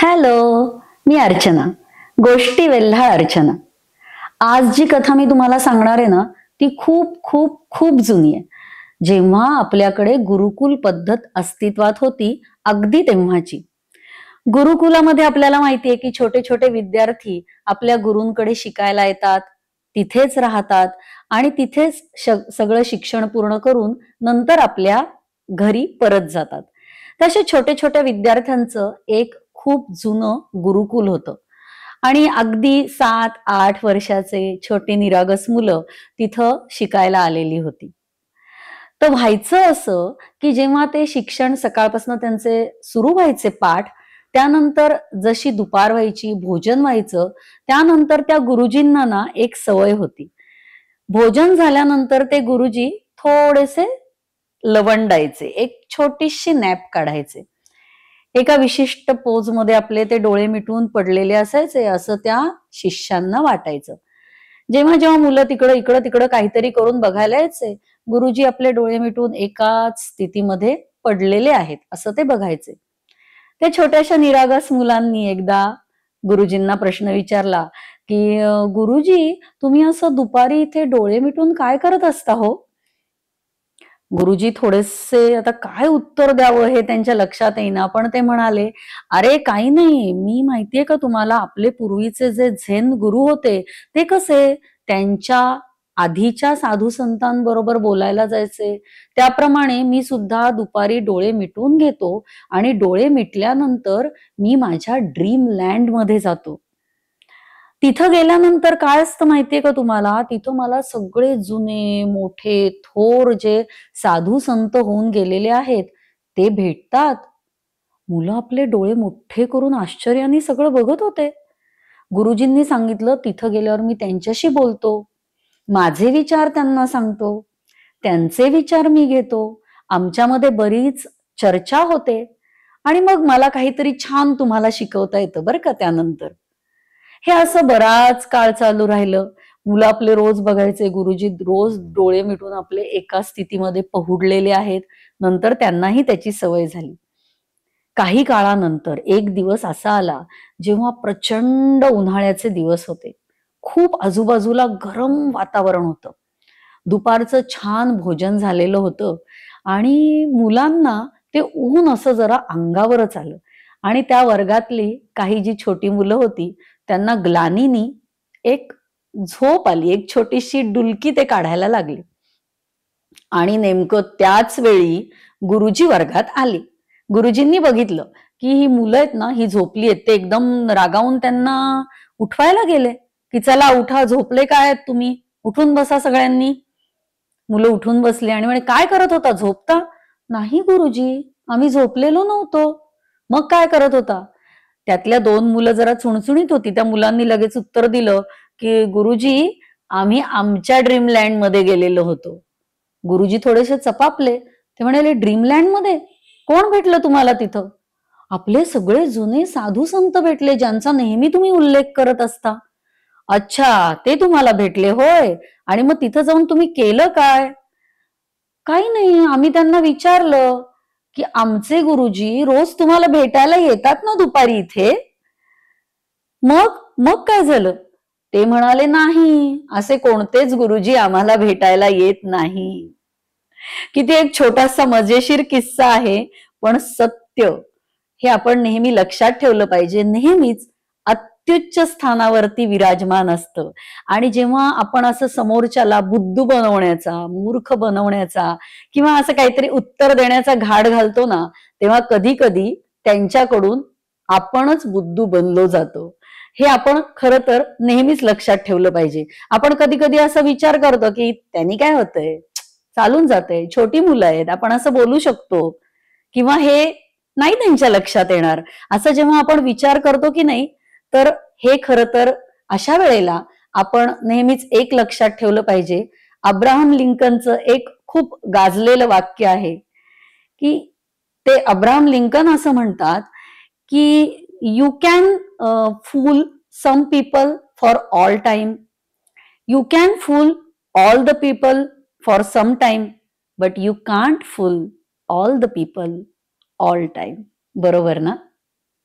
Hello, मी अर्चना. गोष्टी वेल्हाळ अर्चना. आज जी कथा मी तुम्हाला सांगणार आहे ना, ती खूप खूप खूप जुनी आहे. जेव्हा आपल्याकडे गुरुकुल पद्धत अस्तित्वात होती, अगदी तेव्हाची. गुरुकुलामध्ये आपल्याला माहितीये की छोटे छोटे विद्यार्थी आपल्या गुरूंकडे शिकायला येतात, तिथेच राहतात आणि तिथेच सगळं शिक्षण पूर्ण करून नंतर आपल्या घरी परत जातात. तसे छोट्या छोट्या विद्यार्थ्यांचं एक खूप जुनं गुरुकुल होतं आणि अगदी 7-8 वर्षाचे छोटे निरागस मुलं तिथं शिकायला आलेली होती. तर व्हायचं असं, की जेव्हा ते शिक्षण सकाळपासून त्यांचे सुरू व्हायचे पाठ, त्यानंतर जशी दुपार व्हायची, भोजन व्हायचं, त्यानंतर त्या गुरुजींना ना एक सवय होती. भोजन झाल्यानंतर ते गुरुजी थोडेसे लवंडायचे, एक छोटीशी नॅप काढायचे. एका विशिष्ट पोजमध्ये आपले ते डोळे मिटून पडलेले असायचे, असं त्या शिष्यांना वाटायचं. जेव्हा जेव्हा मुलं इकडं-तिकडं काहीतरी करून बघायला यायचे, गुरुजी आपले डोळे मिटून एकाच स्थितीमध्ये पडलेले आहेत, असं ते बघायचे. त्या छोट्याशा निरागस मुलांनी एकदा गुरुजींना प्रश्न विचारला, की "गुरुजी, तुम्ही असं दुपारी इथे डोळे मिटून काय करत असता हो?" गुरुजी थोडेसे आता काय उत्तर द्यावं हे त्यांच्या लक्षात येईना, पण ते म्हणाले, "अरे काही नाही, मी माहितीये का तुम्हाला आपले पूर्वीचे जे झेन गुरु होते, ते कसे त्यांच्या आधीच्या साधू संतांबरोबर बोलायला जायचे. त्याप्रमाणे मी सुद्धा दुपारी डोळे मिटून घेतो आणि डोळे मिटल्यानंतर मी माझ्या ड्रीम लँडमध्ये जातो. तिथं गेल्यानंतर काय असतं माहितीये का तुम्हाला? तिथं मला सगळे जुने, मोठे, थोर जे साधू संत होऊन गेलेले आहेत, ते भेटतात. मुलं आपले डोळे मोठे करून आश्चर्याने सगळं बघत होते. गुरुजींनी सांगितलं, "तिथं गेल्यावर मी त्यांच्याशी बोलतो. माझे विचार त्यांना सांगतो. त्यांचे विचार मी घेतो. आमच्यामध्ये बरीच चर्चा होते आणि मग मला काहीतरी छान तुम्हाला शिकवता येतं बरं का त्यानंतर." हे असं बराच काळ चालू राहिलं. मुलं आपले रोज बघायचे गुरुजी रोज डोळे मिटून आपले एका स्थितीमध्ये पहुडलेले आहेत. नंतर त्यांनाही त्याची सवय झाली. काही काळानंतर एक दिवस असा आला, जेव्हा प्रचंड उन्हाळ्याचे दिवस होते. खूप आजूबाजूला गरम वातावरण होतं. दुपारचं छान भोजन झालेलं होतं आणि मुलांना ते ऊन असं जरा अंगावरच आलं आणि त्या वर्गातली काही जी छोटी मुलं होती, त्यांना ग्लानीनी एक झोप आली. एक छोटीशी डुलकी ते काढायला लागले. आणि नेमकं त्याच वेळी गुरुजी वर्गात आले. गुरुजींनी बघितलं, की ही मुलं आहेत ना, ही झोपली आहेत. ते एकदम रागावून त्यांना उठवायला गेले, की "चला उठा, झोपले काय आहेत तुम्ही? उठून बसा सगळ्यांनी." मुलं उठून बसली आणि म्हणे, "काय करत होता? झोपता?" "नाही गुरुजी, आम्ही झोपलेलो नव्हतो." "मग काय करत होता?" त्यातल्या 2 मुलं जरा चुणचुणीत होती. त्या मुलांनी लगेच उत्तर दिलं, की "गुरुजी, आम्ही आमच्या ड्रीमलँडमध्ये गेलेलो होतो." गुरुजी थोडेसे चपापले. ते म्हणाले, "ड्रीमलँडमध्ये? कोण भेटलं तुम्हाला तिथं?" "आपले सगळे जुने साधू संत भेटले, ज्यांचा नेहमी तुम्ही उल्लेख करत असता." "अच्छा, ते तुम्हाला भेटले होय. आणि मग तिथं जाऊन तुम्ही केलं काय?" "काही नाही, आम्ही त्यांना विचारलं, की आमचे गुरुजी रोज तुम्हाला भेटायला येतात ना दुपारी इथे?" "मग? मग काय झालं?" ते म्हणाले, "नाही, असे कोणतेच गुरुजी आम्हाला भेटायला येत नाही." किती एक छोटासा मजेशीर किस्सा आहे, पण सत्य हे आपण नेहमी लक्षात ठेवलं पाहिजे. नेहमीच अत्युच्च स्थानावरती विराजमान असतं आणि जेव्हा आपण असं समोरच्याला बुद्धू बनवण्याचा, मूर्ख बनवण्याचा किंवा असं काहीतरी उत्तर देण्याचा घाट घालतो ना, तेव्हा कधी-कधी त्यांच्याकडून आपणच बुद्धू बनलो जातो. हे आपण खरं तर नेहमीच लक्षात ठेवलं पाहिजे. आपण कधी-कधी असा विचार करतो, की त्यांनी काय होतंय? चालून जाते. छोटी मुलं आहेत. आपण असं बोलू शकतो किंवा हे नाही त्यांच्या लक्षात येणार. असं जेव्हा आपण विचार करतो की नाही, तर हे खरं तर अशा वेळेला आपण नेहमीच एक लक्षात ठेवलं पाहिजे. अब्राहम लिंकनचं एक खूप गाजलेलं वाक्य आहे, की ते अब्राहम लिंकन असं म्हणतात, की "you can fool some people for all time. You can fool all the people for some time, but you can't fool all the people all time." बरोबर ना?